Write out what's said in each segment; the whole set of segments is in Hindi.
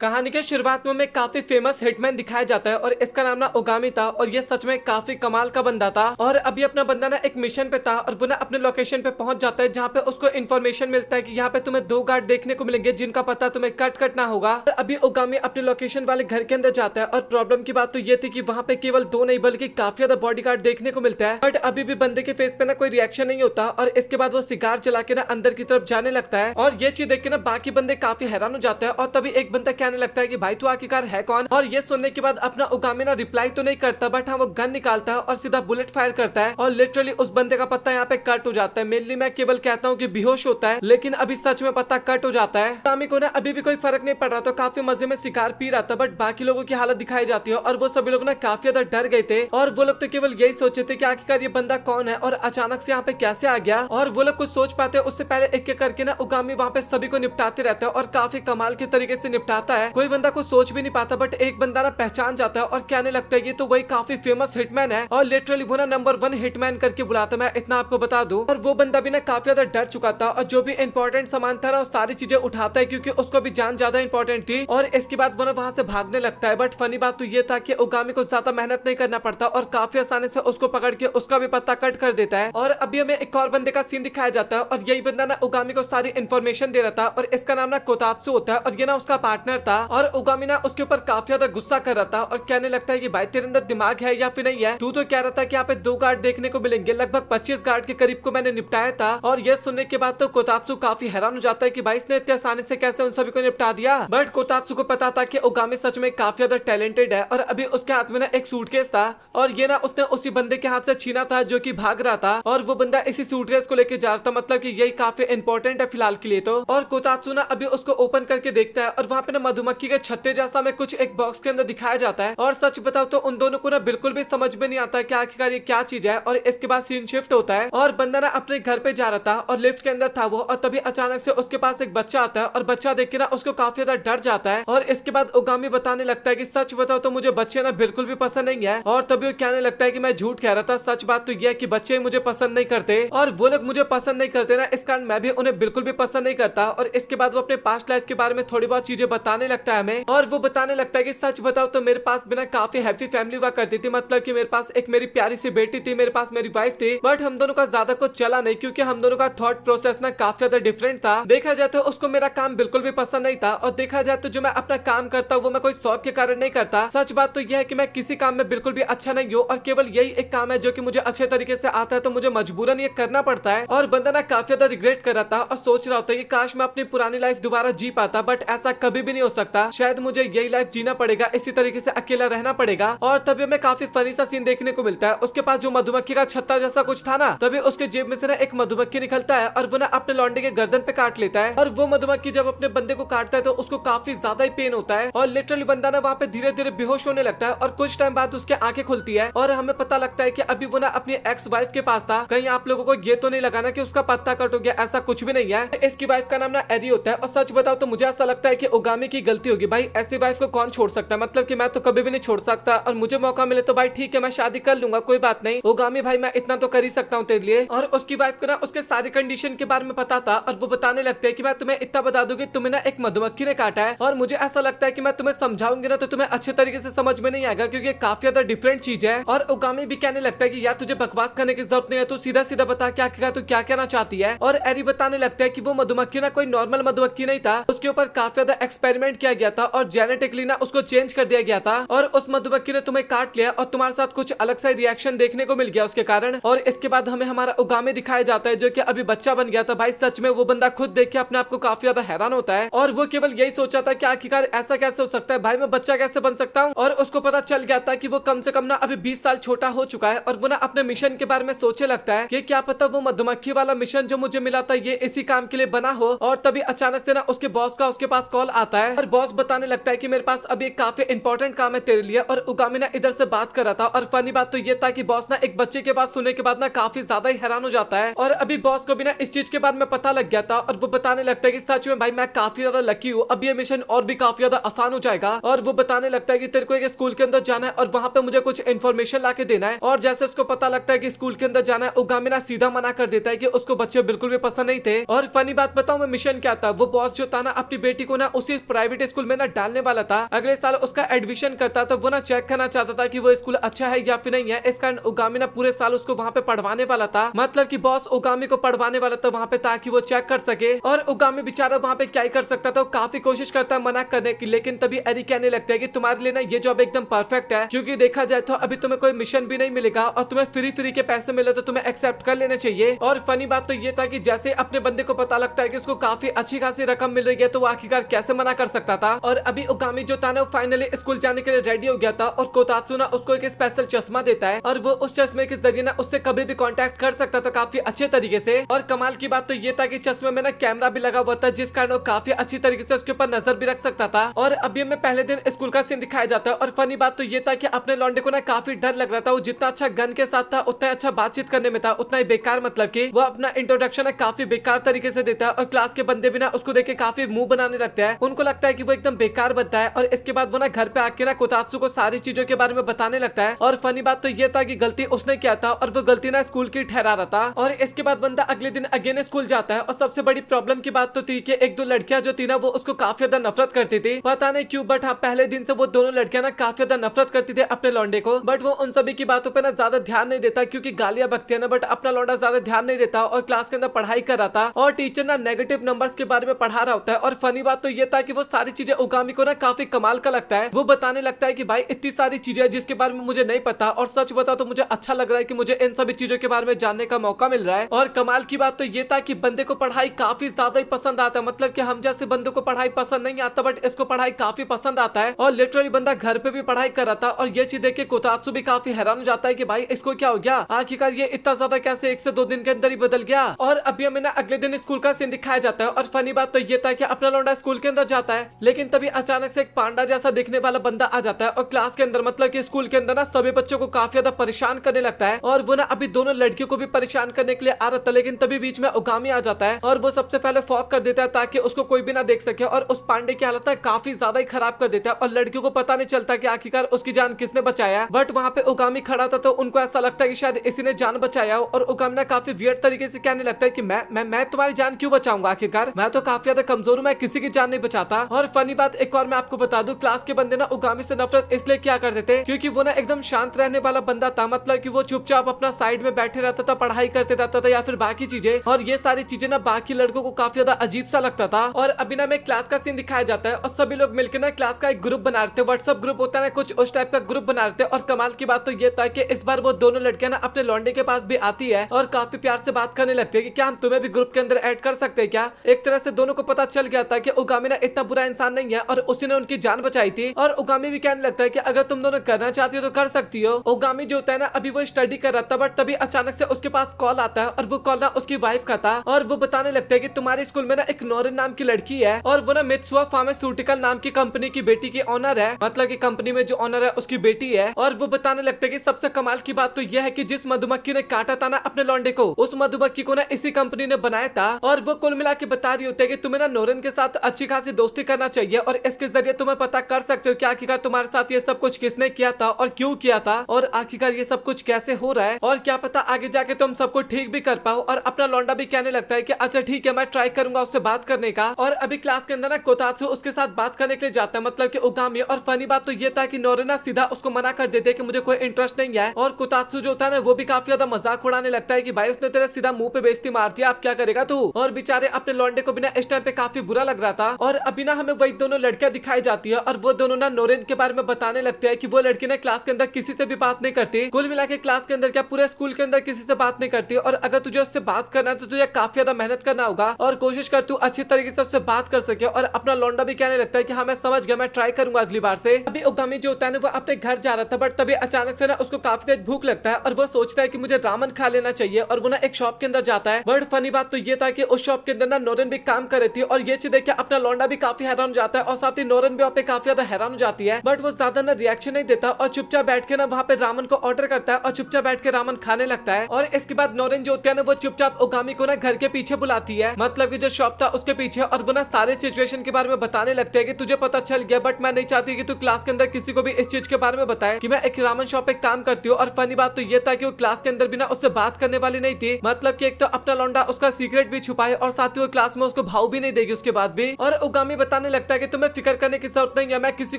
कहानी के शुरुआत में हमें काफी फेमस हिटमैन दिखाया जाता है और इसका नाम ना ओगामी था और ये सच में काफी कमाल का बंदा था। और अभी अपना बंदा ना एक मिशन पे था और वो ना अपने लोकेशन पे पहुंच जाता है जहाँ पे उसको इन्फॉर्मेशन मिलता है कि यहाँ पे तुम्हें 2 गार्ड देखने को मिलेंगे जिनका पता तुम्हें कट करना होगा। और अभी ओगामी अपने लोकेशन वाले घर के अंदर जाता है और प्रॉब्लम की बात तो ये थी कि वहाँ पे केवल 2 नहीं बल्कि काफी ज्यादा बॉडीगार्ड देखने को मिलता है। बट अभी भी बंदे के फेस पे ना कोई रिएक्शन नहीं होता और इसके बाद वो सिगार जला के ना अंदर की तरफ जाने लगता है। और ये चीज देख के ना बाकी बंदे काफी हैरान हो जाते हैं और तभी एक बंदा कहने लगता है कि भाई तू आखिरकार है कौन। और ये सुनने के बाद अपना ओगामी ना रिप्लाई तो नहीं करता बट हाँ वो गन निकालता है और सीधा बुलेट फायर करता है और लिटरली उस बंदे का पत्ता यहाँ पे कट हो जाता है। मेनली मैं केवल कहता हूँ कि बेहोश होता है लेकिन अभी सच में पत्ता कट हो जाता है। ओगामी को ना अभी भी कोई फर्क नहीं पड़ रहा तो काफी मजे में सिगार पी रहा था बट बाकी लोगों की हालत दिखाई जाती है और वो सभी लोग ना काफी ज्यादा डर गए थे और वो लोग तो केवल यही सोचे थे कि आखिरकार ये बंदा कौन है और अचानक से यहाँ पे कैसे आ गया। और वो लोग कुछ सोच पाते उससे पहले एक एक करके ना ओगामी वहाँ पे सभी को निपटाते रहता है और काफी कमाल के तरीके से निपटाता है। कोई बंदा कुछ सोच भी नहीं पाता बट एक बंदा ना पहचान जाता है और कहने लगता है ये तो वही काफी फेमस हिटमैन है और लिटरली वो ना नंबर 1 हिटमैन करके बुलाता मैं इतना आपको बता दूं। और वो बंदा भी ना काफी ज्यादा डर चुका था और जो भी इंपॉर्टेंट सामान था ना वो सारी चीजें उठाता है क्योंकि उसको भी जान ज्यादा इंपॉर्टेंट थी। और इसके बाद वो ना वहाँ से भागने लगता है बट फनी बात तो ये था कि ओगामी को ज्यादा मेहनत नहीं करना पड़ता और काफी आसानी से उसको पकड़ के उसका भी पत्ता कट कर देता है। और अभी हमें एक और बंदे का सीन दिखाया जाता है और यही बंदा ना ओगामी को सारी इन्फॉर्मेशन दे रहा था और इसका नाम ना कोतात्सु होता है और ये ना उसका पार्टनर था। और ओगामी ना उसके ऊपर काफी ज्यादा गुस्सा कर रहा था और कहने लगता है कि भाई तेरे अंदर दिमाग है या फिर नहीं है, तू तो कह रहा था कि यहाँ पे 2 गार्ड देखने को मिलेंगे, लगभग 25 गार्ड के करीब को मैंने निपटाया था। और ये सुनने के बाद तो कोतात्सु काफी हैरान हो जाता है कि भाई इसने इतनी आसानी से कैसे उन सभी को निपटा दिया। बट कोतात्सु को पता था कि ओगामी सच में काफी ज्यादा टैलेंटेड है और अभी उसके हाथ में ना एक सूटकेस था और ये ना उसने उसी बंदे के हाथ से छीना था जो कि भाग रहा था और वो बंदा इसी सूटकेस को लेके जा रहा था, मतलब कि यही काफी इंपॉर्टेंट है फिलहाल के लिए तो। और कोतात्सु ना अभी उसको ओपन करके देखता है और वहाँ पे ना मधुमक्खी के छत्ते जैसा में कुछ एक बॉक्स के अंदर दिखाया जाता है। और सच बताओ तो उन दोनों को ना बिल्कुल भी समझ में नहीं आता कि आखिरकार ये क्या चीज है। और इसके बाद सीन शिफ्ट होता है और बंदा ना अपने घर पे जा रहा था और लिफ्ट के अंदर था वो और तभी अचानक से उसके पास एक बच्चा आता है और बच्चा देख के ना उसको काफी ज्यादा डर जाता है। और इसके बाद ओगामी बताने लगता है कि सच बताओ तो मुझे बच्चे ना बिल्कुल भी पसंद नहीं है। और तभी वो कहने लगता है कि मैं झूठ कह रहा था, सच बात तो यह है कि बच्चे मुझे पसंद नहीं करते और वो लोग मुझे पसंद नहीं करते ना, इस कारण मैं भी उन्हें बिल्कुल भी पसंद नहीं करता। और इसके बाद वो अपने पास्ट लाइफ के बारे में थोड़ी बहुत चीजें बताने लगता है हमें और वो बताने लगता है कि सच बताओ तो मेरे पास बिना काफी हैप्पी फैमिली हुआ करती थी, मतलब कि मेरे पास एक मेरी प्यारी सी बेटी थी, मेरे पास मेरी वाइफ थी। बट हम दोनों का ज्यादा कुछ चला नहीं क्योंकि हम दोनों का थॉट प्रोसेस ना काफी ज्यादा डिफरेंट था। देखा जाए तो उसको मेरा काम बिल्कुल भी पसंद नहीं था और देखा जाए तो जो मैं अपना काम करता हूँ वो मैं कोई शौक के कारण नहीं करता। सच बात तो यह है कि मैं किसी काम में बिल्कुल भी अच्छा नहीं हूँ और केवल यही एक काम है जो कि मुझे अच्छे तरीके से आता है तो मुझे मजबूरन ये करना पड़ता है। और बंदा ना काफी ज्यादा रिग्रेट कर रहा था और सोच रहा था कि काश मैं अपनी पुरानी लाइफ दोबारा जी पाता बट ऐसा कभी भी नहीं हो सकता, शायद मुझे यही लाइफ जीना पड़ेगा, इसी तरीके से अकेला रहना पड़ेगा। और तभी हमें काफी फनी सा सीन देखने को मिलता है, उसके पास जो मधुमक्खी का छत्ता जैसा कुछ था ना, तभी उसके जेब में से ना एक मधुमक्खी निकलता है और वो ना अपने लौंडे के गर्दन पे काट लेता है। और वो मधुमक्खी जब अपने बंदे को काटता है तो उसको काफी ज्यादा ही पेन होता है और लिटरली बंदा ना वहाँ पे धीरे धीरे बेहोश होने लगता है और कुछ टाइम बाद उसकी आंखें खुलती है और हमें पता लगता है कि अभी वो ना अपनी एक्स वाइफ के पास था। कहीं आप लोगों को ये तो नहीं लगा ना कि उसका पत्ता कट हो गया, ऐसा कुछ भी नहीं है। इसकी वाइफ का नाम ना एरी होता है और सच बताओ तो मुझे ऐसा लगता है कि ओगामी की गलती होगी। भाई ऐसी वाइफ को कौन छोड़ सकता है, मतलब कि मैं तो कभी भी नहीं छोड़ सकता और मुझे मौका मिले तो भाई ठीक है मैं शादी कर लूंगा, कोई बात नहीं ओगामी भाई, मैं इतना तो कर ही सकता हूँ तेरे लिए। और उसकी वाइफ को ना उसके सारी कंडीशन के बारे में पता था और वो बताने लगते हैं कि मैं तुम्हें इतना बता दूंगी, तुम्हें ना एक मधुमक्खी ने काटा है और मुझे ऐसा लगता है कि मैं तुम्हें समझाऊंगी ना तो तुम्हें अच्छे तरीके से समझ में नहीं आएगा क्योंकि काफी ज्यादा डिफरेंट चीज है। और ओगामी भी कहने लगता है कि यार तुझे बकवास करने की जरूरत नहीं है, तू सीधा सीधा बता क्या तू क्या कहना चाहती है। और एरी बताने लगता है कि वो मधुमक्खी ना कोई नॉर्मल मधुमक्खी नहीं था, उसके ऊपर काफी ज्यादा एक्सपेरिमेंट किया गया था और जेनेटिकली ना उसको चेंज कर दिया गया था और उस मधुमक्खी ने तुम्हें काट लिया और तुम्हारे साथ कुछ अलग सा रिएक्शन देखने को मिल गया उसके कारण। और इसके बाद हमें हमारा ओगामी दिखाया जाता है जो कि अभी बच्चा बन गया था। भाई सच में वो बंदा खुद देख के अपने आप को काफी ज्यादा हैरान होता है और वो केवल यही सोचा था कि आखिरकार ऐसा कैसे हो सकता है, भाई मैं बच्चा कैसे बन सकता हूँ। और उसको पता चल गया था कि वो कम से कम ना अभी 20 साल छोटा हो चुका है और वो ना अपने मिशन के बारे में सोचे लगता है कि क्या पता वो मधुमक्खी वाला मिशन जो मुझे मिला था ये इसी काम के लिए बना हो। और तभी अचानक से ना उसके बॉस का उसके पास कॉल आता है और बॉस बताने लगता है कि मेरे पास अभी एक काफी इंपॉर्टेंट काम है तेरे लिए। और ओगामी ना इधर से बात कर रहा था और फनी बात तो ये था कि बॉस ना एक बच्चे के पास सुनने के बाद ना काफी ज्यादा ही हैरान हो जाता है और अभी बॉस को भी ना इस चीज के बारे में पता लग गया था और वो बताने लगता है कि सच में भाई मैं काफी ज्यादा लकी हूँ, अब ये मिशन और भी काफी ज्यादा आसान हो जाएगा। और वो बताने लगता है कि तेरे को एक स्कूल के अंदर जाना है और वहाँ पे मुझे कुछ इन्फॉर्मेशन ला के देना है। और जैसे उसको पता लगता है कि स्कूल के अंदर जाना है ओगामी ना सीधा मना कर देता है कि उसको बच्चे बिल्कुल भी पसंद नहीं थे। और फनी बात बताऊं मैं मिशन क्या था, वो बॉस जो था ना अपनी बेटी को ना उसी प्राइवेट प्राइवेट स्कूल में ना डालने वाला था, अगले साल उसका एडमिशन करता तो वो ना चेक करना चाहता था कि वो स्कूल अच्छा है या फिर नहीं है। इस कारण ओगामी ना पूरे साल उसको वहाँ पे पढ़वाने वाला था, मतलब कि बॉस ओगामी को पढ़वाने वाला था वहाँ पे ताकि वो चेक कर सके। और ओगामी बेचारा वहाँ पे क्या ही कर सकता था, काफी कोशिश करता है मना करने की, लेकिन तभी एरी कहने लगता है कि तुम्हारे लिए ना ये जॉब एकदम परफेक्ट है, क्योंकि देखा जाए तो अभी तुम्हें कोई मिशन भी नहीं मिलेगा और तुम्हें फ्री फ्री के पैसे मिले तो तुम्हें एक्सेप्ट कर लेने चाहिए। और फनी बात तो ये था कि जैसे अपने बंदे को पता लगता है कि उसको काफी अच्छी खासी रकम मिल रही है तो वो आखिरकार कैसे मना कर सकता था। और अभी ओगामी जो था ना फाइनली स्कूल जाने के लिए रेडी हो गया था और कोतात्सु ना उसको एक स्पेशल चश्मा देता है और वो उस चश्मे के जरिए ना उससे कभी भी कांटेक्ट कर सकता था काफी अच्छे तरीके से। और कमाल की बात तो ये था कि चश्मे में ना कैमरा भी लगा हुआ था, जिस कारण वो काफी अच्छी तरीके से उसके ऊपर नजर भी रख सकता था। और अभी हमें पहले दिन स्कूल का सीन दिखाया जाता है और फनी बात तो ये था कि अपने लौंडे को ना काफी डर लग रहा था। वो जितना अच्छा गन के साथ था उतना अच्छा बातचीत करने में था, उतना ही बेकार, मतलब कि वो अपना इंट्रोडक्शन है काफी बेकार तरीके से देता है और क्लास के बंदे भी ना उसको देख के काफी मुंह बनाने लगते हैं। उनको लगता है कि वो एकदम बेकार बनता है और इसके बाद वो ना घर पे आके ना कोतात्सु को सारी चीजों के बारे में बताने लगता है। और फनी बात तो ये था कि गलती उसने किया था और वो गलती ना स्कूल की ठहरा रहा था। और इसके बाद बंदा अगले दिन अगेन स्कूल जाता है और सबसे बड़ी प्रॉब्लम की बात तो थी कि एक दो लड़कियां जो थी ना वो उसको काफी ज्यादा नफरत करती थी, पता नहीं क्यों, बट हाँ पहले दिन से वो दोनों लड़कियां ना काफी ज्यादा नफरत करती थी अपने लौंडे को। बट वो उन सभी की बातों पे ना ज्यादा ध्यान नहीं देता क्योंकि गालियां बकती है ना, बट अपना लौंडा ज्यादा ध्यान नहीं देता और क्लास के अंदर पढ़ाई कर रहा था और टीचर ना नेगेटिव नंबर्स के बारे में पढ़ा रहा होता है। और फनी बात तो ये था कि वो सारी चीजें ओगामी को ना काफी कमाल का लगता है। वो बताने लगता है कि भाई इतनी सारी चीजें जिसके बारे में मुझे नहीं पता और सच बता तो मुझे अच्छा लग रहा है कि मुझे इन सभी चीजों के बारे में जानने का मौका मिल रहा है। और कमाल की बात तो ये था कि बंदे को पढ़ाई काफी ज्यादा ही पसंद आता है, मतलब कि हम जैसे बंदों को पढ़ाई पसंद नहीं आता बट इसको पढ़ाई काफी पसंद आता है। और लिटरली बंदा घर पे भी पढ़ाई कर रहा था और ये चीज देख के कोतात्सु भी काफी हैरान हो जाता है कि भाई इसको क्या हो गया, आखिरकार ये इतना ज्यादा कैसे 1 से 2 दिन के अंदर ही बदल गया। और अभी हमें ना अगले दिन स्कूल का सीन दिखाया जाता है और फनी बात तो ये था कि अपना लौंडा स्कूल के अंदर जाता है, लेकिन तभी अचानक से एक पांडा जैसा दिखने वाला बंदा आ जाता है और क्लास के अंदर, मतलब कि स्कूल के अंदर ना सभी बच्चों को काफी ज्यादा परेशान करने लगता है। और वो ना अभी दोनों लड़कियों को भी परेशान करने के लिए आ रहा था, लेकिन तभी बीच में ओगामी आ जाता है और वो सबसे पहले फॉक कर देता है ताकि उसको कोई भी ना देख सके और उस पांडे की हालत काफी ज्यादा ही खराब कर देता है और लड़कियों को पता नहीं चलता कि आखिरकार उसकी जान किसने बचाया। बट वहाँ पे ओगामी खड़ा था तो उनको ऐसा लगता है कि शायद इसी ने जान बचाया हो और ओगामी ना काफी वियर्ड तरीके से कहने लगता है कि मैं तुम्हारी जान क्यों बचाऊंगा, आखिरकार मैं तो काफी ज्यादा कमजोर हूँ, मैं किसी की जान नहीं बचाता। और फनी बात एक और मैं आपको बता दूं, क्लास के बंदे ना ओगामी से नफरत इसलिए क्या करते थे क्योंकि वो ना एकदम शांत रहने वाला बंदा था, मतलब कि वो चुपचाप अपना साइड में बैठे रहता था, पढ़ाई करते रहता था या फिर बाकी चीजें, और ये सारी चीजें ना बाकी लड़कों को काफी ज्यादा अजीब सा लगता था। और अभी ना में क्लास का सीन दिखाया जाता है और सभी लोग मिलकर ना क्लास का एक ग्रुप बना रहे थे, व्हाट्सएप ग्रुप होता है ना कुछ उस टाइप का ग्रुप बना रहे थे। और कमाल की बात तो ये था कि इस बार वो दोनों लड़कियां ना अपने लौंडे के पास भी आती है और काफी प्यार से बात करने लगती है कि क्या हम तुम्हें भी ग्रुप के अंदर ऐड कर सकते हैं क्या। एक तरह से दोनों को पता चल गया था कि ओगामी ना इतना बुरा इंसान नहीं है और उसी ने उनकी जान बचाई थी। और ओगामी भी कहने लगता है कि अगर तुम दोनों करना चाहती हो तो कर सकती हो। ओगामी जो होता है ना अभी वो स्टडी कर रहा था बट तभी अचानक से उसके पास कॉल आता है और वो कॉल ना उसकी वाइफ का था और वो बताने लगता है कि तुम्हारे स्कूल में ना एक नोरिन नाम की लड़की है और वो ना मित्सुआ फार्मास्यूटिकल नाम की कंपनी की बेटी की ऑनर है, मतलब कि कंपनी में जो ऑनर है उसकी बेटी है। और वो बताने लगता है कि सबसे कमाल की बात तो यह है कि जिस मधुमक्खी ने काटा था ना अपने लौंडे को, उस मधुमक्खी को ना इसी कंपनी ने बनाया था। और वो कुल मिला के बता रही होती है कि तुम्हें ना नोरिन के साथ अच्छी खासी दोस्ती करना चाहिए और इसके जरिए तुम्हें पता कर सकते हो कि आखिरकार तुम्हारे साथ ये सब कुछ किसने किया था और क्यों किया था और आखिरकार ये सब कुछ कैसे हो रहा है और क्या पता आगे जाके तुम सबको ठीक भी कर पाओ। और अपना लौंडा भी कहने लगता है कि अच्छा ठीक है मैं ट्राई करूंगा उससे बात करने का। और अभी क्लास के अंदर ना कोतात्सु उसके साथ बात करने के लिए जाता है, मतलब कि ओगामी। और फनी बात तो ये था कि नोरिन सीधा उसको मना कर देते कि मुझे कोई इंटरेस्ट नहीं है। और कोतात्सु जो होता है ना वो भी काफी ज्यादा मजाक उड़ाने लगता है कि भाई उसने तेरा सीधा मुंह पे बेइज्जती मार दिया, अब क्या करेगा तू। और बेचारे अपने लौंडे को बिना इस टाइम पे काफी बुरा लग रहा था। और अभी ना हमें वही दोनों लड़कियां दिखाई जाती है और वो दोनों ना नोरिन के बारे में बताने लगते हैं कि वो लड़की ना क्लास के अंदर किसी से भी बात नहीं करती, कुल मिला के क्लास के अंदर क्या पूरे स्कूल के अंदर किसी से बात नहीं करती। और अगर तुझे उससे बात करना है तो तुझे काफी ज्यादा मेहनत करना होगा और कोशिश कर तू अच्छी तरीके से उससे बात कर सके। और अपना लौंडा भी कहने लगता है कि हाँ मैं समझ गया, मैं ट्राई करूंगा अगली बार से। अभी ओगामी जो होता है ना वो अपने घर जा रहा था बट तभी अचानक से ना उसको काफी तेज भूख लगता है और वो सोचता है कि मुझे रामन खा लेना चाहिए और वो ना एक शॉप के अंदर जाता है। बट फनी बात तो ये था कि उस शॉप के अंदर ना नोरिन भी काम कर रही थी और ये चीज देख के अपना लौंडा भी काफी हैरान हो जाता है और साथ ही नोरिन भी वहाँ पे काफी ज्यादा हैरान हो जाती है। बट वो ज्यादा ना रिएक्शन नहीं देता और चुपचाप बैठ के ना वहाँ पे रामन को ऑर्डर करता है और चुपचाप बैठ के रामन खाने लगता है। और इसके बाद नोरिन जो होती है ना वो चुपचाप ओगामी को ना घर के पीछे बुलाती है, मतलब कि जो शॉप था उसके पीछे, और वो ना सारे सिचुएशन के बारे में बताने लगते हैं कि तुझे पता चल गया बट मैं नहीं चाहती कि तू क्लास के अंदर किसी को भी इस चीज के बारे में बताए कि मैं एक रामन शॉप पे काम करती हूँ। और फनी बात तो ये था कि वो क्लास के अंदर भी ना उससे बात करने वाली नहीं थी, मतलब कि एक तो अपना लौंडा उसका सीक्रेट भी छुपाए और साथ ही वो क्लास में उसको भाव भी नहीं देगी उसके बाद भी। और ओगामी बताने बताने लगता है कि तुम्हें फिक्र करने की जरूरत नहीं है, मैं किसी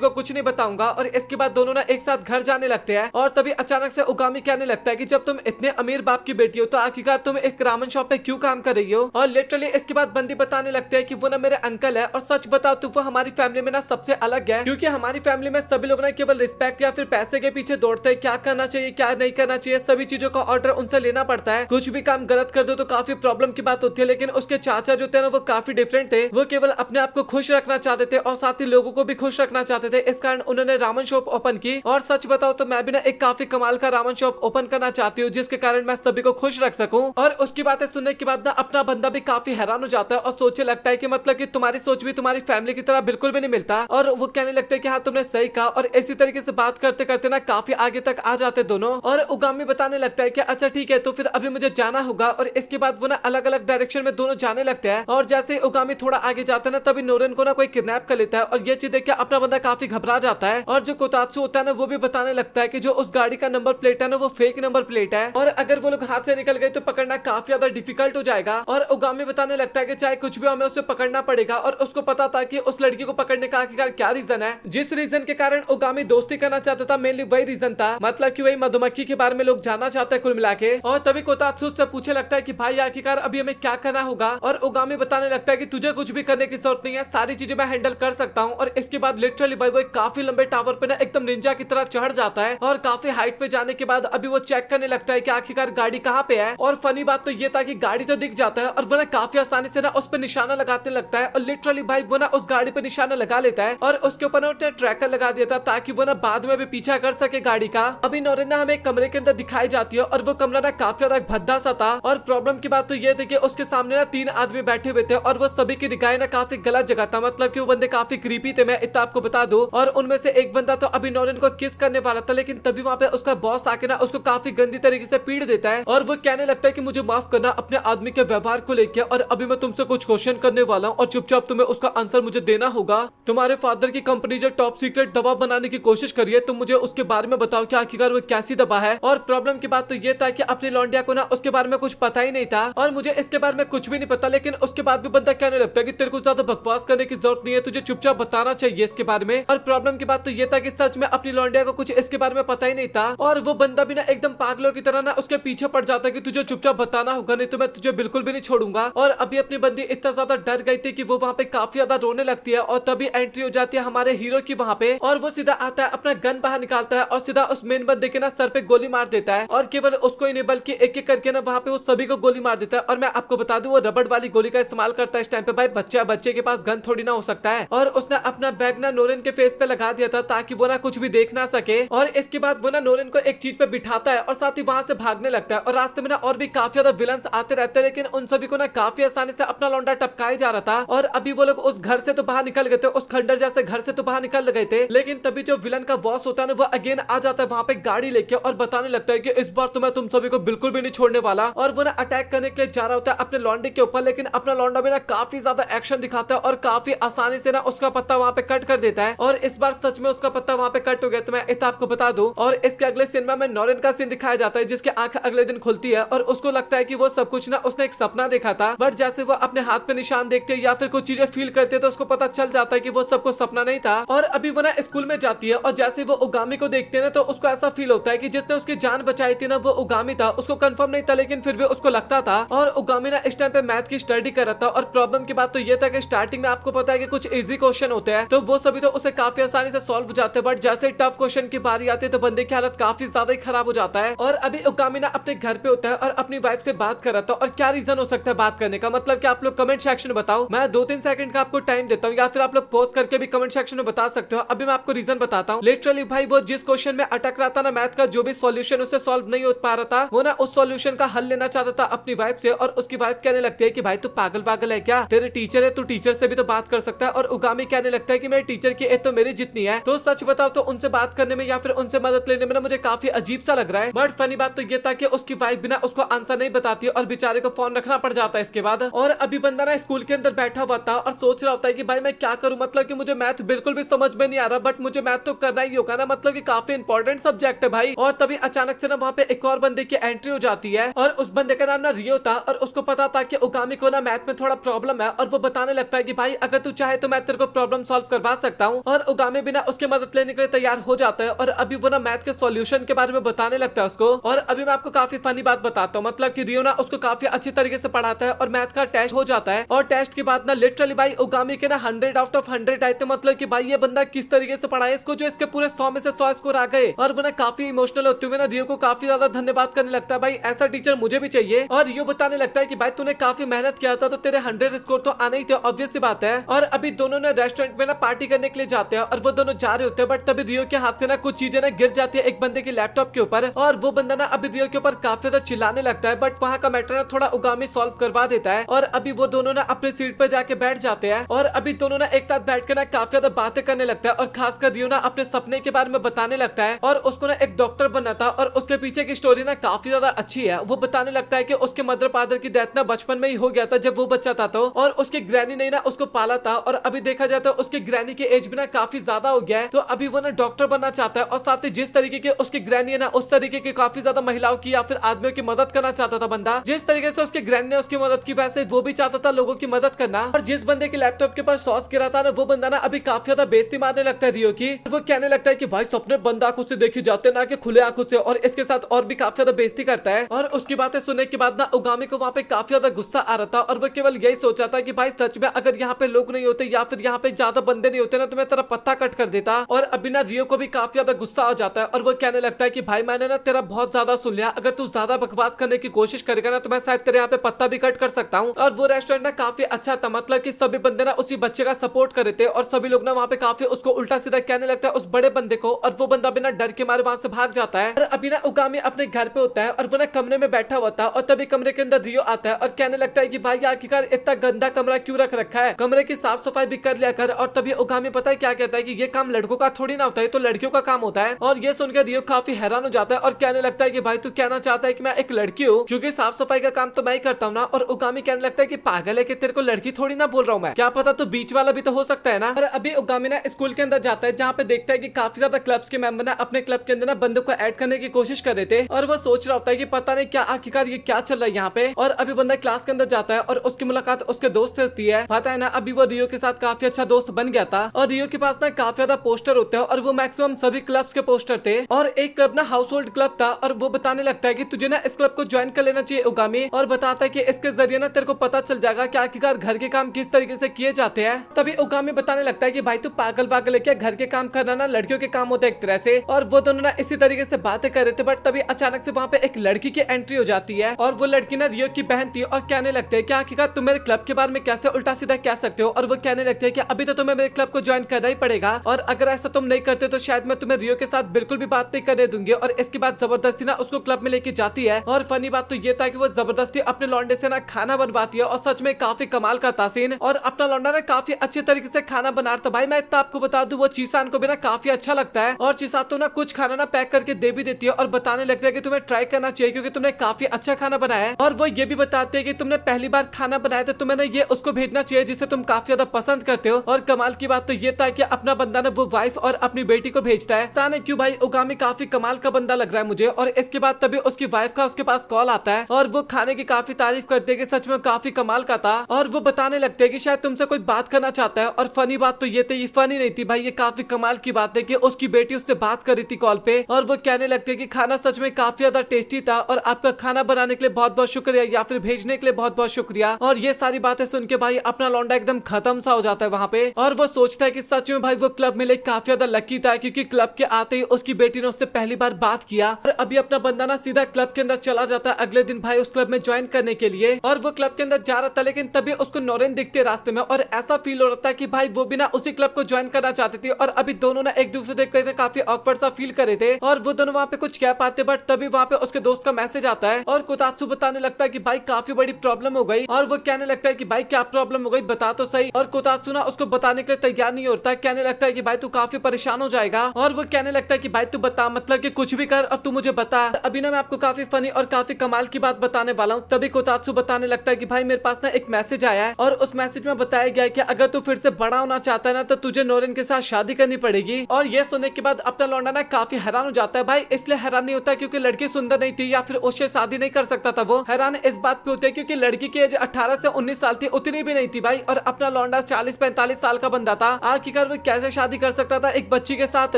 को कुछ नहीं बताऊंगा। और इसके बाद दोनों ना एक साथ घर जाने लगते हैं और तभी अचानक से उगामी कहने लगता है कि जब तुम इतने अमीर बाप की बेटी हो तो आखिरकार तुम एक रामन शॉप पे क्यों काम कर रही हो। और लिटरली इसके बाद बंदी बताने लगते हैं कि वो ना मेरे अंकल है और सच बताओ तो वो हमारी फैमिली में ना सबसे अलग है, क्योंकि हमारी फैमिली में सभी लोग ना केवल रिस्पेक्ट या फिर पैसे के पीछे दौड़ते हैं। क्या करना चाहिए क्या नहीं करना चाहिए सभी चीजों का ऑर्डर उनसे लेना पड़ता है। कुछ भी काम गलत कर दो तो काफी प्रॉब्लम की बात होती है। लेकिन उसके चाचा जो थे ना वो काफी डिफरेंट थे, वो केवल अपने आप को खुश रखना चाहते थे और साथ ही लोगों को भी खुश रखना चाहते थे। इस कारण उन्होंने रामन शॉप ओपन की। और सच बताओ तो मैं भी ना एक काफी कमाल का रामन शॉप ओपन करना चाहती हूँ जिसके कारण मैं सभी को खुश रख सकूं। और उसकी बातें सुनने के बाद ना अपना बंदा भी काफी हैरान हो जाता है और सोचने लगता है कि मतलब कि तुम्हारी सोच भी तुम्हारी फैमिली की तरह बिल्कुल भी नहीं मिलता। और वो कहने लगते हैं कि हाँ तुमने सही कहा। और इसी तरीके से बात करते करते ना काफी आगे तक आ जाते दोनों। और उगामी बताने लगता है कि अच्छा ठीक है तो फिर अभी मुझे जाना होगा। और इसके बाद वो ना अलग अलग डायरेक्शन में दोनों जाने लगते हैं। और जैसे उगामी थोड़ा आगे जाता है ना तभी नोरेन को ना कोई किडनैप कर लेता है। और ये चीज देख के अपना बंदा काफी घबरा जाता है। और जो कोतात्सु होता है ना वो भी बताने लगता है कि जो उस गाड़ी का नंबर प्लेट है ना वो फेक नंबर प्लेट है और अगर वो लोग हाथ से निकल गए तो पकड़ना काफी ज्यादा डिफिकल्ट हो जाएगा। और उगामी बताने लगता है कि चाहे कुछ भी हमें उसे पकड़ना पड़ेगा। और उसको पता था कि उस लड़की को पकड़ने का आखिरकार क्या रीजन है। जिस रीजन के कारण उगामी दोस्ती करना चाहता था मेनली वही रीजन था, मतलब कि वही मधुमक्खी के बारे में लोग जानना चाहते हैं कुल मिला के। और तभी कोतात्सु से पूछने लगता है कि भाई आखिरकार अभी हमें क्या करना होगा। और उगामी बताने लगता है कि तुझे कुछ भी करने की जरूरत नहीं है, सारी चीजें मैं हैंडल कर सकता हूँ। और इसके बाद लिटरली भाई वो एक काफी लंबे टावर पे ना एकदम निंजा की तरह चढ़ जाता है। और काफी हाइट पे जाने के बाद अभी वो चेक करने लगता है कि आखिरकार गाड़ी कहाँ पे है। और फनी बात तो ये था कि गाड़ी तो दिख जाता है और वो ना काफी आसानी से ना उस पर निशाना लगाने लगता है। और लिटरली भाई वो ना उस गाड़ी पे निशाना लगा लेता है और उसके ऊपर ना उसने ट्रैकर लगा दिया था ताकि वो ना बाद में भी पीछा कर सके गाड़ी का। अभी नोरेन ना हमें कमरे के अंदर दिखाई जाती है और वो कमरा ना काफी ज्यादा भद्दा सा था। और प्रॉब्लम की बात तो ये थी कि उसके सामने ना 3 आदमी बैठे हुए थे और वो सभी की निगाहें ना काफी गलत जगह था, मतलब कि वो बंदे काफी क्रीपी थे, मैं इतना आपको बता दूं। और उनमें से एक बंदा तो अभी नोरेन को किस करने वाला था लेकिन तभी वहां पे उसका बॉस आके ना उसको काफी गंदी तरीके से पीट देता है। और वो कहने लगता है कि मुझे माफ करना अपने आदमी के व्यवहार को लेकर, और अभी मैं तुमसे कुछ क्वेश्चन करने वाला हूँ और चुपचाप तुम्हें उसका आंसर मुझे देना होगा। तुम्हारे फादर की कंपनी जो टॉप सीक्रेट दवा बनाने की कोशिश करी है तुम मुझे उसके बारे में बताओ कि आखिरकार वो कैसी दवा है। और प्रॉब्लम की बात तो ये था कि अपनी लौंडिया को ना उसके बारे में कुछ पता ही नहीं था और मुझे इसके बारे में कुछ भी नहीं पता। लेकिन उसके बाद भी बंदा कहने लगता है कि तेरे को ज्यादा बकवास करने की जरूरत नहीं है, तुझे चुपचाप बताना चाहिए इसके बारे में। और प्रॉब्लम की बात तो ये था कि सच में अपनी लौंडिया को कुछ इसके बारे में पता ही नहीं था। और वो बंदा भी ना एकदम पागलों की तरह ना उसके पीछे पड़ जाता है कि तुझे चुपचाप बताना होगा नहीं तो मैं तुझे बिल्कुल भी नहीं छोड़ूंगा। और अभी अपनी बंदी इतना ज्यादा डर गई थी कि वो वहाँ पे काफी ज्यादा रोने लगती है। और तभी एंट्री हो जाती है हमारे हीरो की वहाँ पे और वो सीधा आता है अपना गन बाहर निकालता है और सीधा उस मेन बंदे के ना सर पे गोली मार देता है। और केवल उसको ही नहीं बल्कि एक एक करके ना वहाँ पे वो सभी को गोली मार देता है। और मैं आपको बता दूं वो रबड़ वाली गोली का इस्तेमाल करता है इस टाइम पे। भाई बच्चे के पास गन थोड़ी ना हो सकता है। और उसने अपना बैग ना नोरेन के फेस पे लगा दिया था ताकि वो ना कुछ भी देख ना सके। और इसके बाद वो ना नोरेन को एक चीज पे बिठाता है और साथ ही वहां से भागने लगता है। और रास्ते में ना और भी काफी ज्यादा विलन्स आते रहते हैं लेकिन उन सभी को ना काफी आसानी से अपना लौंडा टपकाया जा रहा था। और अभी वो लोग उस घर से तो बाहर निकल गए थे, उस खंडर जैसे घर से तो बाहर निकल गए थे। लेकिन तभी जो विलन का बॉस होता है ना वो अगेन आ जाता है वहां पे गाड़ी लेके और बताने लगता है कि इस बार तो मैं तुम सभी को बिल्कुल भी नहीं छोड़ने वाला। और वो ना अटैक करने के लिए जा रहा होता है अपने लौंडे के ऊपर, लेकिन अपना लौंडा भी ना काफी ज्यादा एक्शन दिखाता है और काफी आसानी से ना उसका पत्ता वहां पे कट कर देता है। और इस बार सच में उसका पत्ता वहां पे कट हो गया तो मैं इतना आपको बता दूं। और इसके अगले सिनेमा में नोरेन का सीन दिखाया जाता है जिसकी आंख अगले दिन खुलती है और उसको लगता है कि वो सब कुछ ना उसने एक सपना देखा था। बट जैसे वो अपने हाथ पे निशान देखते या फिर कुछ चीजें फील करते तो उसको पता चल जाता है कि वो सब कुछ सपना नहीं था। और अभी वो ना स्कूल में जाती है और जैसे वो उगामी को देखते हैं ना तो उसको ऐसा फील होता है कि जिसने उसकी जान बचाई थी ना वो उगामी था। उसको कंफर्म नहीं था लेकिन फिर भी उसको लगता था। और उगामी ना इस टाइम पे मैथ की स्टडी कर रहा था। और प्रॉब्लम की बात तो ये था कि स्टार्टिंग में आपको पता है कि कुछ इजी क्वेश्चन होते हैं तो वो सभी तो उसे काफी आसानी से सॉल्व हो जाते हैं। बट जैसे टफ क्वेश्चन की बारी आती है तो बंदे की हालत काफी ज्यादा ही खराब हो जाता है। और अभी उगामी ना अपने घर पे होता है और अपनी वाइफ से बात कर रहा था। और क्या रीजन हो सकता है बात करने का, मतलब कि आप लोग कमेंट सेक्शन में बताओ। मैं 2-3 सेकंड का आपको टाइम देता हूँ या फिर आप लोग पोस्ट करके भी कमेंट सेक्शन में बता सकते हो। अभी मैं आपको रीजन बताता हूँ। लिटरली भाई वो जिस क्वेश्चन में अटक रहा था ना मैथ का जो भी सॉल्यूशन उसे सॉल्व नहीं हो पा रहा था वो ना उस सॉल्यूशन का हल लेना चाहता था अपनी वाइफ से। और उसकी वाइफ कहने लगती है कि भाई तू पागल पागल है क्या, तेरे टीचर है तू टीचर से भी तो बात कर सकता है। और उगामी कहने लगता है कि मेरे टीचर की एज तो मेरी जितनी है तो सच बताओ तो उनसे बात करने में या फिर उनसे मदद लेने में ना मुझे काफी अजीब सा लग रहा है। बट फनी बात तो ये था कि उसकी वाइफ बिना उसको आंसर नहीं बताती और बेचारे को फोन रखना पड़ जाता है इसके बाद। और अभी बंदा ना स्कूल के अंदर बैठा हुआ था और सोच रहा होता है कि भाई मैं क्या करूं, मतलब कि मुझे मैथ बिल्कुल भी समझ में नहीं आ रहा बट मुझे मैथ तो करना ही होगा ना, मतलब कि काफी इंपॉर्टेंट सब्जेक्ट है भाई। और तभी अचानक से ना वहाँ पे एक और बंदे की एंट्री हो जाती है और उस बंदे का नाम ना रियो था। और उसको पता था कि उगामी को ना मैथ में थोड़ा प्रॉब्लम है और वो बताने लगता है कि भाई अगर तू चाहे तो मैं तेरे को प्रॉब्लम सॉल्व करवा सकता हूँ। और उगामी बिना उसकी मदद लेने के लिए तैयार हो जाता है और अभी वो ना मैथ के सॉल्यूशन के बारे में बताने लगता है उसको। और अभी मैं आपको काफी फनी बात बताता हूँ, मतलब कि रियो ना उसको काफी अच्छी तरीके से पढ़ाता है और मैथ का टेस्ट हो जाता है। और टेस्ट के बाद ना लिटरली भाई उगामी के ना 100 आउट ऑफ 100 आए थे, मतलब कि भाई ये बंदा किस तरीके से पढ़ाए इसको, जो इसके पूरे 100 में से 100 स्कोर आ गए। और वो ना काफी इमोशनल होते हुए ना रियो को काफी ज्यादा धन्यवाद करने लगता है, भाई ऐसा टीचर मुझे भी चाहिए। और रियो बताने लगता है कि भाई तूने काफी मेहनत किया था तो तेरे 100 स्कोर तो आने ही थे, ऑब्वियस सी बात है। और अभी दोनों ने रेस्टोरेंट में ना पार्टी करने के लिए जाते हैं और वो दोनों जा रहे होते हैं, बट तभी रियो के हाथ से ना कुछ चीजें ना गिर जाती है एक बंदे के लैपटॉप के ऊपर। और वो बंदा ना अभी रियो के ऊपर काफी ज्यादा चिल्लाने लगता है, बट वहाँ का मैटर ना थोड़ा उगामी सॉल्व करवा देता है। और अभी वो दोनों ना अपनी सीट पर जाके बैठ जाते हैं और अभी दोनों ना एक साथ बैठकर ना काफी ज्यादा बातें करने लगता है। और खासकर रियो ना अपने सपने के बारे में बताने लगता है और उसको ना एक डॉक्टर बनना था और उसके पीछे की स्टोरी ना काफी ज्यादा अच्छी है। वो बताने लगता है कि उसके मदर फादर की डेथ ना बचपन में ही हो गया था जब वो बच्चा था तो, और उसकी ग्रैनी ने ना उसको पाला था। और अभी देखा जाए तो उसकी ग्रैनी की एज भी ना काफी ज्यादा हो गया है, तो अभी वो ना डॉक्टर बनना चाहता है। और साथ ही जिस तरीके की उसकी ग्रैनी है ना उस तरीके की काफी ज्यादा महिलाओं की या फिर आदमियों की मदद करना चाहता था बंदा। जिस तरीके से उसकी ग्रैनी ने उसकी मदद की वैसे वो भी चाहता था लोगों की मदद करना। और जिस बंदे के लैपटॉप के ऊपर सॉस गिरा था ना वो बंदा ना अभी काफी ज्यादा बेइज्जती मारने लगता है रियो की। वो कहने लगता है कि भाई सपने बंद आंखों से देखे जाते ना कि खुले आंखों से, और इसके साथ और भी काफी ज्यादा बेइज्जती करता है। और उसकी बातें सुनने के बाद ना उगामी को वहाँ पे काफी ज्यादा गुस्सा आ रहा था और वो केवल यही सोचा था कि भाई सच में अगर यहाँ पे लोग नहीं होते या फिर यहाँ पे ज्यादा बंदे नहीं होते ना तो मैं तेरा पत्ता कट कर देता। और अभी ना रियो को भी काफी ज्यादा गुस्सा आ जाता है और वो कहने लगता है कि भाई मैंने ना तेरा बहुत ज्यादा सुन लिया, अगर तू ज्यादा बकवास करने की कोशिश करेगा ना तो मैं शायद तेरे यहाँ पे पत्ता भी कट कर सकता हूँ। और वो रेस्टोरेंट ना काफी अच्छा था, मतलब कि सभी बंदे ना उसी बच्चे का सपोर्ट कर रहे थे और सभी लोग ना वहाँ पे काफी उसको उल्टा सीधा कहने लगता है उस बड़े बंदे को। और वो बंदा बिना डर के मारे वहां से भाग जाता है। और अभी ना उगामी अपने घर पे होता है और वो ना कमरे में बैठा हुआ था और तभी कमरे के अंदर रियो आता है और कहने लगता है कि भाई आखिरकार इतना गंदा कमरा क्यों रख रखा है, कमरे की साफ सफाई भी कर लिया कर। और तभी उगामी पता है क्या कहता है कि ये काम लड़कों का थोड़ी ना होता है, तो लड़कियों का काम होता है। और ये सुनकर रियो काफी हैरान हो जाता है और कहने लगता है कि भाई तू कहना चाहता है कि मैं एक लड़की हूँ क्योंकि साफ सफाई का काम तो मैं ही करता हूँ ना। और उगामी कहने लगता है कि पागल है कि तेरे को लड़की थोड़ी ना बोल रहा हूँ मैं, क्या पता तो बीच वाला भी तो हो सकता है ना। और अभी उगामी ना स्कूल के अंदर जाता है जहाँ पे देखता है कि काफी ज्यादा क्लब्स के मेंबर ना अपने क्लब के अंदर ना बंदों को ऐड करने की कोशिश कर रहे थे। और वो सोच रहा होता है कि पता नहीं क्या आखिरकार ये क्या चल रहा है यहाँ पे। और अभी बंदा क्लास के अंदर जाता है और उसकी मुलाकात उसके दोस्त से होती है। पता है ना अभी वो रियो के साथ काफी अच्छा दोस्त बन गया था और रियो के पास ना काफी ज्यादा पोस्टर होते हैं और वो मैक्सिमम सभी क्लब्स के पोस्टर थे। और एक क्लब ना हाउस होल्ड क्लब था और वो बताने लगता है कि तुझे ना इस क्लब को ज्वाइन कर लेना चाहिए उगामी। और बताता है कि इसके जरिए ना तेरे को पता चल जाएगा कि आखिरकार घर के काम किस तरीके से किए जाते हैं। तभी उगामी बताने लगता है कि भाई तू पागल पागल है क्या, घर के काम करना ना लड़कियों के काम होता है एक तरह से। और वो दोनों ना इसी तरीके से बातें कर रहे थे, बट तभी अचानक से वहाँ पे एक लड़की की एंट्री हो जाती है और वो लड़की ना रियो की बहन थी। और कहने लगते हैं कि आखिरकार तुम मेरे क्लब के बारे में कैसे उल्टा सीधा कह सकते हो। और वो कहने लगते हैं कि अभी तो तुम्हें मेरे क्लब को ज्वाइन करना ही पड़ेगा और अगर ऐसा तुम नहीं करते तो शायद मैं तुम्हें रियो के साथ बिल्कुल भी बात नहीं करने दूंगी। और इसके बाद जबरदस्ती ना उसको क्लब में लेके जाती है। और फनी बात तो ये था कि वो जबरदस्ती अपने लौंडे से ना खाना बनवाती है और सच में काफी कमाल का था सीन। और अपना लौंडा ना काफी अच्छे तरीके से खाना बना रहा था। भाई मैं इतना आपको बता दूं वो चीसान को भी ना काफी अच्छा लगता है और चीसा तो ना कुछ खाना ना पैक करके दे भी देती है और बताने लगता है कि तुम्हें ट्राई करना चाहिए क्योंकि तुमने काफी अच्छा खाना बनाया है। और वो ये भी बताते हैं कि तुमने पहली बार खाना बनाया तो तुम्हें ना ये उसको भेजना चाहिए जिसे तुम काफी ज्यादा पसंद करते हो। और कमाल की बात तो ये था कि अपना बंदा ना वो वाइफ और अपनी बेटी को भेजता है। पता नहीं क्यों भाई उगामी काफी कमाल का बंदा लग रहा है मुझे। और इसके बाद तभी उसकी वाइफ का उसके पास कॉल आता है और वो खाने की काफी तारीफ करते हैं कि सच में काफी कमाल का था। और वो बताने लगते हैं कि शायद तुमसे कोई बात करना चाहता है। और फनी बात तो ये थी, ये फनी नहीं थी भाई, ये काफी कमाल की बात है कि उसकी बेटी उससे बात कर रही थी कॉल पे और वो कहने लगते हैं कि खाना सच में काफी ज्यादा टेस्टी था और आपका खाना बनाने के लिए बहुत बहुत शुक्रिया या फिर भेजने के लिए बहुत बहुत शुक्रिया। और ये सारी बातें सुन के भाई अपना लौंडा एकदम खत्म सा हो जाता है वहाँ पे। और वो सोचता है कि सच में भाई वो क्लब में काफी ज्यादा लकी था क्योंकि क्लब के आते ही उसकी बेटी ने उससे पहली बार बात किया। और अभी अपना बंदा ना सीधा क्लब के अंदर चला जाता है अगले दिन भाई उस क्लब में ज्वाइन करने के लिए। और वो क्लब के अंदर जा रहा था लेकिन तभी उसको नौरेन दिखते रास्ते में और ऐसा फील हो रहा था कि भाई वो भी ना उसी क्लब को ज्वाइन करना चाहती थी। और अभी दोनों ना एक दूसरे देखकर काफी ऑकवर्ड सा फील कर रहे थे और वो दोनों वहाँ पे कुछ कह पाते, बट तभी वहाँ पे उसके दोस्त का मैसेज आता है और कोतात्सु बताने लगता है कि भाई काफी बड़ी प्रॉब्लम हो गई। और वो कहने लगता है कि भाई क्या प्रॉब्लम हो गई बता तो सही। और कोतात्सु ना उसको बताने के लिए तैयार नहीं होता, कहने लगता है कि भाई तू काफी परेशान हो जाएगा। और वो कहने लगता है कि भाई तू बता, मतलब कि कुछ भी कर और तू मुझे बता। अभी ना मैं आपको काफी फनी और काफी कमाल की बात बताने वाला हूँ। तभी कोतात्सु बताने लगता है कि भाई मेरे पास ना एक मैसेज आया है और उस मैसेज में बताया गया है कि अगर तू फिर से बड़ा होना चाहता है ना तो तुझे नोरेन के साथ शादी करनी पड़ेगी। और ये सुनने के बाद अपना लौंडा ना काफी हैरान हो जाता है। भाई इसलिए हैरान नहीं होता क्योंकि लड़की सुंदर नहीं थी या फिर उससे शादी नहीं कर सकता था, वो हैरान इस बात पे होते हैं क्योंकि लड़की की एज 18 से 19 साल थी, उतनी भी नहीं थी भाई। और अपना लौंडा 40-45 साल का बंदा था, आखिरकार वो कैसे शादी कर सकता था एक बच्ची के साथ।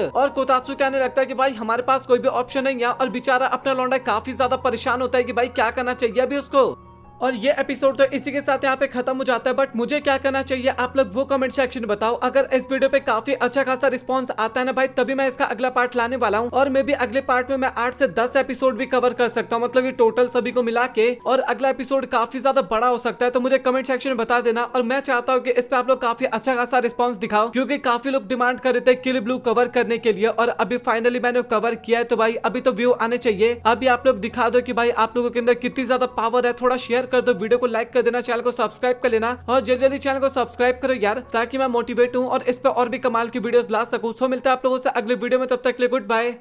और कोतात्सु कहने लगता है कि भाई हमारे पास कोई भी ऑप्शन नहीं है, और बेचारा अपना लौंडा काफी ज्यादा परेशान होता है कि भाई क्या करना चाहिए अभी उसको। और ये एपिसोड तो इसी के साथ यहाँ पे खत्म हो जाता है, बट मुझे क्या करना चाहिए आप लोग वो कमेंट सेक्शन में बताओ। अगर इस वीडियो पे काफी अच्छा खासा रिस्पांस आता है ना भाई, तभी मैं इसका अगला पार्ट लाने वाला हूँ। और मे भी अगले पार्ट में मैं 8 से 10 एपिसोड भी कवर कर सकता हूँ, मतलब ये टोटल सभी को मिला के। और अगला एपिसोड काफी ज्यादा बड़ा हो सकता है, तो मुझे कमेंट सेक्शन में बता देना। और मैं चाहता हूँ कि इस पे आप लोग काफी अच्छा खासा रिस्पॉन्स दिखाओ, क्योंकि काफी लोग डिमांड कर रहे थे किल ब्लू कवर करने के लिए, और अभी फाइनली मैंने कवर किया है। तो भाई अभी तो व्यू आने चाहिए। अभी आप लोग दिखा दो कि भाई आप लोगों के अंदर कितनी ज्यादा पावर है। थोड़ा शेयर कर दो, वीडियो को लाइक कर देना, चैनल को सब्सक्राइब कर लेना, और जल्दी जल्दी चैनल को सब्सक्राइब करो यार, ताकि मैं मोटिवेट हूँ और इस पे और भी कमाल की वीडियोस ला सकूं। सो मिलता है आप लोगों से अगले वीडियो में, तब तक के लिए गुड बाय।